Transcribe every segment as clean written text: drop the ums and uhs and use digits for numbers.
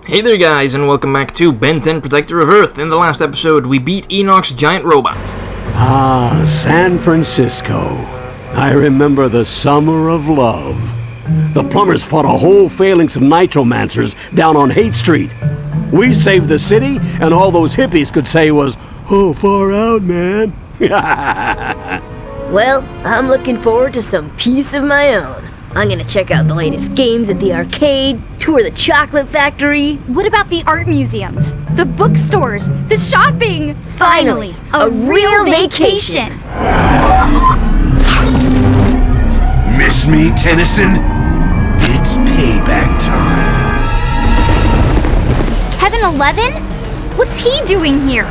Hey there guys, and welcome back to Ben 10 Protector of Earth. In the last episode, we beat Enoch's giant robot. Ah, San Francisco. I remember the summer of love. The plumbers fought a whole phalanx of nitromancers down on Haight Street. We saved the city, and all those hippies could say was, "Oh, far out, man." Well, I'm looking forward to some peace of my own. I'm gonna check out the latest games at the arcade, tour the chocolate factory. What about the art museums, the bookstores, the shopping? Finally, a real vacation. Miss me, Tennyson? It's payback time. Kevin 11? What's he doing here?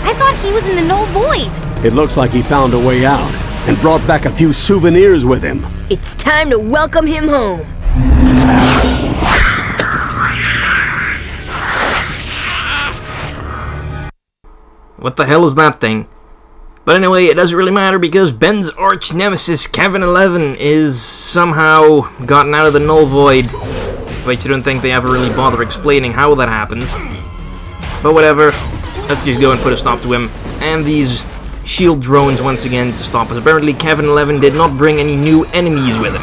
I thought he was in the Null Void. It looks like he found a way out and brought back a few souvenirs with him. It's time to welcome him home. What the hell is that thing? But anyway, it doesn't really matter because Ben's arch nemesis, Kevin 11, is somehow gotten out of the Null Void. But you don't think they ever really bother explaining how that happens. But whatever, let's just go and put a stop to him. And these shield drones once again to stop us. Apparently Kevin 11 did not bring any new enemies with him.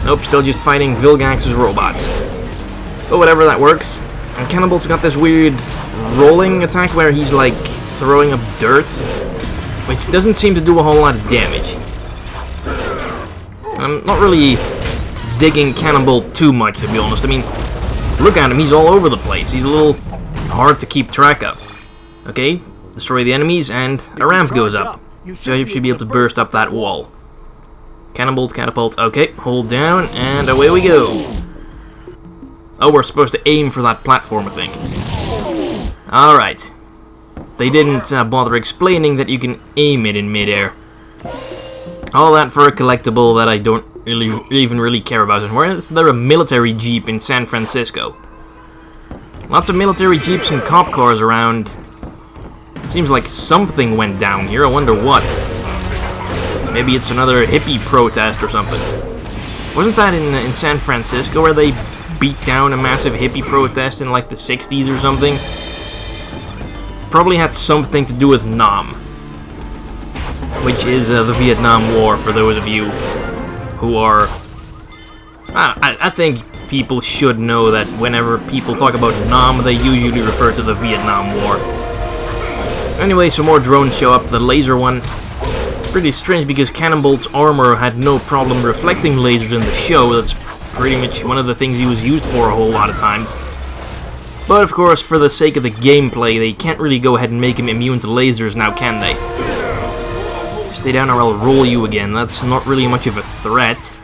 Nope, still just fighting Vilgax's robots. But whatever, that works. And Cannibal's got this weird rolling attack where he's like throwing up dirt, which doesn't seem to do a whole lot of damage. I'm not really digging Cannibal too much, to be honest. I mean, look at him, he's all over the place. He's a little hard to keep track of. Okay, destroy the enemies, and a ramp goes up. So you should be able to burst up that wall. Cannonbolt, catapult, okay, hold down, and away we go. Oh, we're supposed to aim for that platform, I think. Alright. They didn't bother explaining that you can aim it in midair. All that for a collectible that I don't even really care about. And where is there a military jeep in San Francisco? Lots of military jeeps and cop cars around. It seems like something went down here. I wonder what. Maybe it's another hippie protest or something. Wasn't that in San Francisco where they beat down a massive hippie protest in like the 60s or something? Probably had something to do with Nam, which is the Vietnam War, for those of you who are... I think people should know that whenever people talk about Nam, they usually refer to the Vietnam War. Anyway, some more drones show up, the laser one. It's pretty strange because Cannonbolt's armor had no problem reflecting lasers in the show. That's pretty much one of the things he was used for a whole lot of times. But of course, for the sake of the gameplay, they can't really go ahead and make him immune to lasers now, can they? Stay down or I'll roll you again. That's not really much of a threat.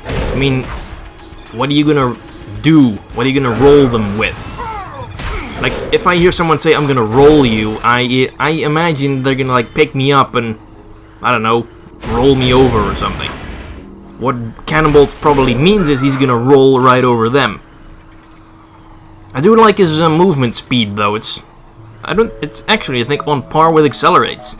I mean, what are you gonna do? What are you gonna roll them with? Like, if I hear someone say, I'm gonna roll you, I imagine they're gonna, like, pick me up and, I don't know, roll me over or something. What Cannonbolt probably means is he's gonna roll right over them. I do like his movement speed, though. It's actually, I think, on par with Accelerate's.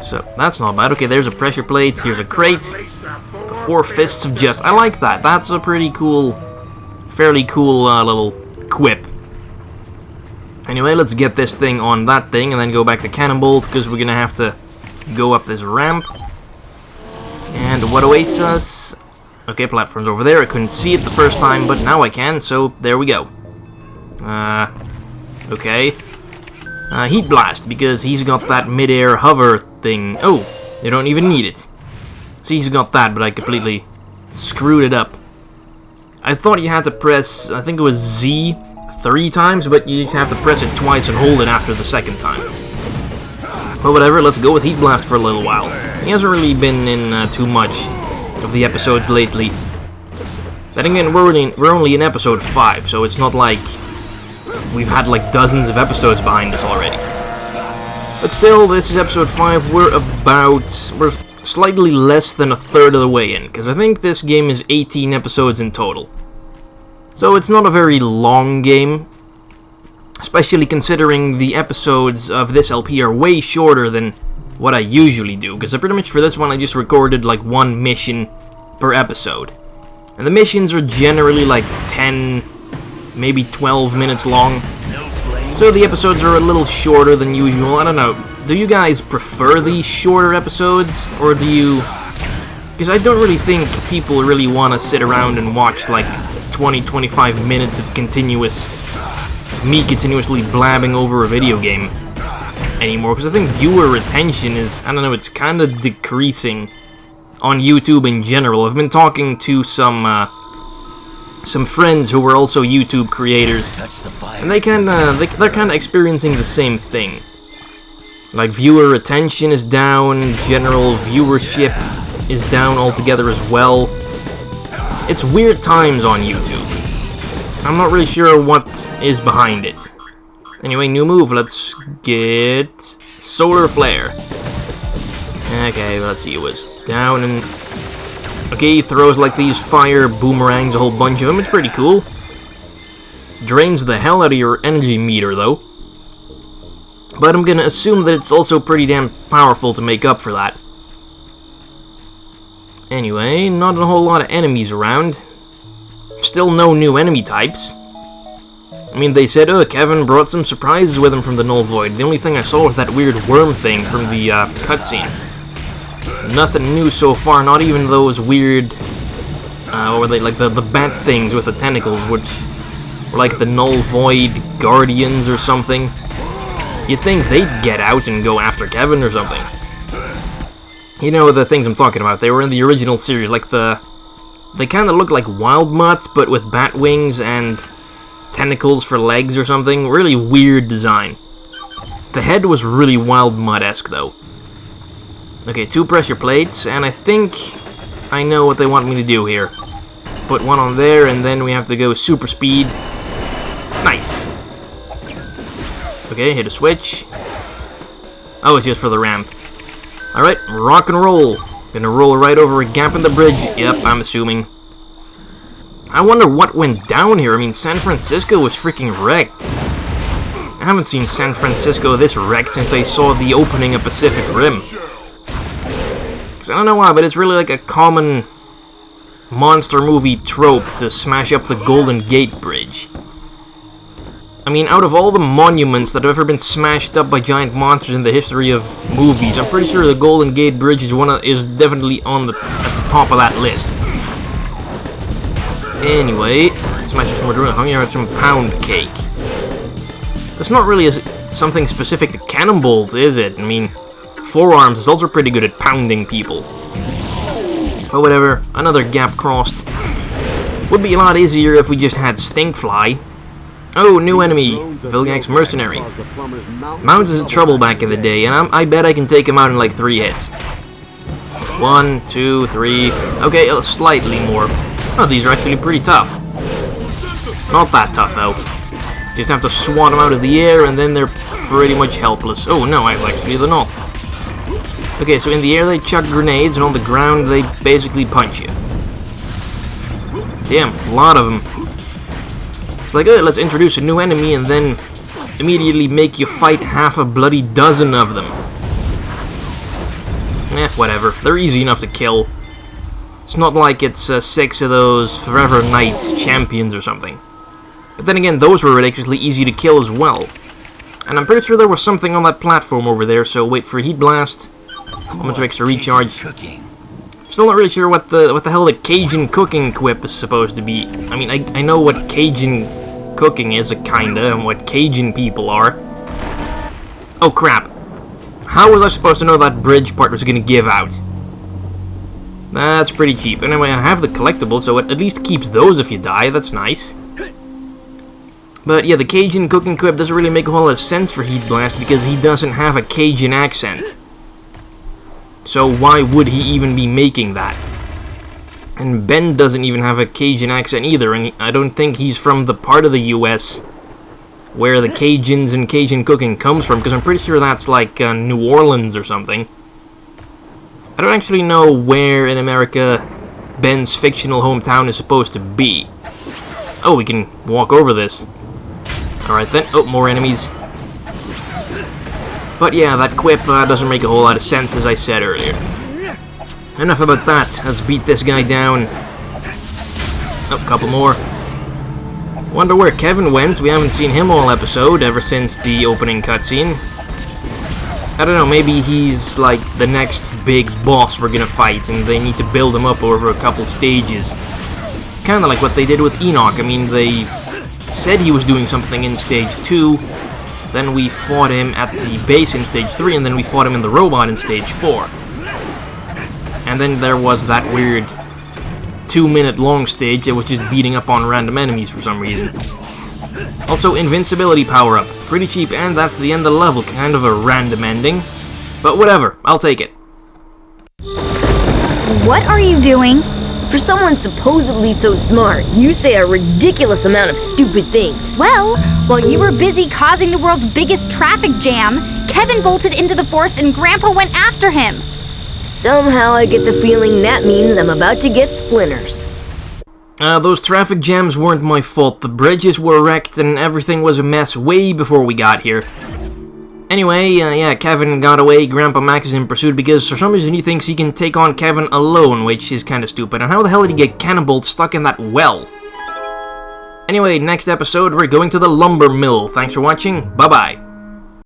So, that's not bad. Okay, there's a pressure plate, here's a crate. The 4 Fists of Just. I like that. That's a pretty cool, fairly cool little quip. Anyway, let's get this thing on that thing and then go back to Cannonbolt, because we're gonna have to go up this ramp. And what awaits us? Okay, platform's over there. I couldn't see it the first time, but now I can, so there we go. Okay. Heatblast, because he's got that mid-air hover thing. Oh, you don't even need it. See, he's got that, but I completely screwed it up. I thought you had to press, I think it was Z 3 times, but you just have to press it twice and hold it after the second time. But whatever, let's go with Heatblast for a little while. He hasn't really been in too much of the episodes lately. Then again, we're only in episode 5, so it's not like we've had like dozens of episodes behind us already. But still, this is episode 5. We're slightly less than a third of the way in, because I think this game is 18 episodes in total. So it's not a very long game, especially considering the episodes of this LP are way shorter than what I usually do, because pretty much for this one I just recorded like 1 mission per episode. And the missions are generally like 10 maybe 12 minutes long. So the episodes are a little shorter than usual. I don't know. Do you guys prefer these shorter episodes, or do you... Because I don't really think people really want to sit around and watch like 20-25 minutes of me continuously blabbing over a video game anymore, because I think viewer retention is, I don't know, it's kind of decreasing on YouTube in general. I've been talking to some friends who were also YouTube creators, and they're kind of experiencing the same thing. Like, viewer retention is down, general viewership is down altogether as well. It's weird times on YouTube. I'm not really sure what is behind it. Anyway, new move. Let's get Solar Flare. Okay, let's see. It was down and... Okay, he throws like these fire boomerangs, a whole bunch of them. It's pretty cool. Drains the hell out of your energy meter, though. But I'm gonna assume that it's also pretty damn powerful to make up for that. Anyway, not a whole lot of enemies around. Still no new enemy types. I mean, they said, oh, Kevin brought some surprises with him from the Null Void. The only thing I saw was that weird worm thing from the cutscene. Nothing new so far, not even those weird, or they like the bat things with the tentacles, which were like the Null Void Guardians or something. You'd think they'd get out and go after Kevin or something. You know the things I'm talking about. They were in the original series, like they kind of look like wild mutt, but with bat wings and tentacles for legs or something. Really weird design. The head was really wild mutt-esque, though. Okay, 2 pressure plates, and I think I know what they want me to do here. Put one on there, and then we have to go super speed. Nice. Okay, hit a switch. Oh, it's just for the ramp. Alright, rock and roll. Gonna roll right over a gap in the bridge. Yep, I'm assuming. I wonder what went down here. I mean, San Francisco was freaking wrecked. I haven't seen San Francisco this wrecked since I saw the opening of Pacific Rim. Because I don't know why, but it's really like a common monster movie trope to smash up the Golden Gate Bridge. I mean, out of all the monuments that have ever been smashed up by giant monsters in the history of movies, I'm pretty sure the Golden Gate Bridge is definitely at the top of that list. Anyway, smash it from doing. I'm gonna have some pound cake. That's not really something specific to cannonballs, is it? I mean, Forearms is also pretty good at pounding people. But whatever, another gap crossed. Would be a lot easier if we just had Stinkfly. Oh, new enemy, Vilgax Mercenary. Mounds was in trouble back in the day, and I bet I can take him out in like 3 hits. 1, 2, 3. Okay, slightly more. Oh, these are actually pretty tough. Not that tough, though. Just have to swat them out of the air, and then they're pretty much helpless. Oh, no, actually they're not. Okay, so in the air they chuck grenades, and on the ground they basically punch you. Damn, a lot of them. It's like, let's introduce a new enemy and then immediately make you fight half a bloody dozen of them. Whatever. They're easy enough to kill. It's not like it's 6 of those Forever Knights champions or something. But then again, those were ridiculously easy to kill as well. And I'm pretty sure there was something on that platform over there, so wait for Heatblast. Moment to extra recharge. Still not really sure what the hell the Cajun cooking quip is supposed to be. I mean, I know what Cajun cooking is, kinda, and what Cajun people are. Oh crap. How was I supposed to know that bridge part was gonna give out? That's pretty cheap. Anyway, I have the collectible, so it at least keeps those if you die. That's nice. But yeah, the Cajun cooking quip doesn't really make a whole lot of sense for Heatblast because he doesn't have a Cajun accent. So why would he even be making that? And Ben doesn't even have a Cajun accent either, and I don't think he's from the part of the US where the Cajuns and Cajun cooking comes from, because I'm pretty sure that's like New Orleans or something. I don't actually know where in America Ben's fictional hometown is supposed to be. Oh, we can walk over this. Alright then. Oh, more enemies. But yeah, that quip doesn't make a whole lot of sense, as I said earlier. Enough about that. Let's beat this guy down. Oh, couple more. Wonder where Kevin went. We haven't seen him all episode, ever since the opening cutscene. I don't know, maybe he's like the next big boss we're gonna fight, and they need to build him up over a couple stages. Kinda like what they did with Enoch. I mean, they said he was doing something in stage 2, then we fought him at the base in stage 3, and then we fought him in the robot in stage 4. And then there was that weird 2-minute long stage that was just beating up on random enemies for some reason. Also, invincibility power-up. Pretty cheap, and that's the end of the level. Kind of a random ending. But whatever, I'll take it. What are you doing? For someone supposedly so smart, you say a ridiculous amount of stupid things. Well, while you were busy causing the world's biggest traffic jam, Kevin bolted into the forest and Grandpa went after him. Somehow I get the feeling that means I'm about to get splinters. Those traffic jams weren't my fault. The bridges were wrecked and everything was a mess way before we got here. Anyway, yeah, Kevin got away, Grandpa Max is in pursuit because for some reason he thinks he can take on Kevin alone, which is kinda stupid. And how the hell did he get Cannonbolt stuck in that well? Anyway, next episode we're going to the lumber mill. Thanks for watching, bye-bye.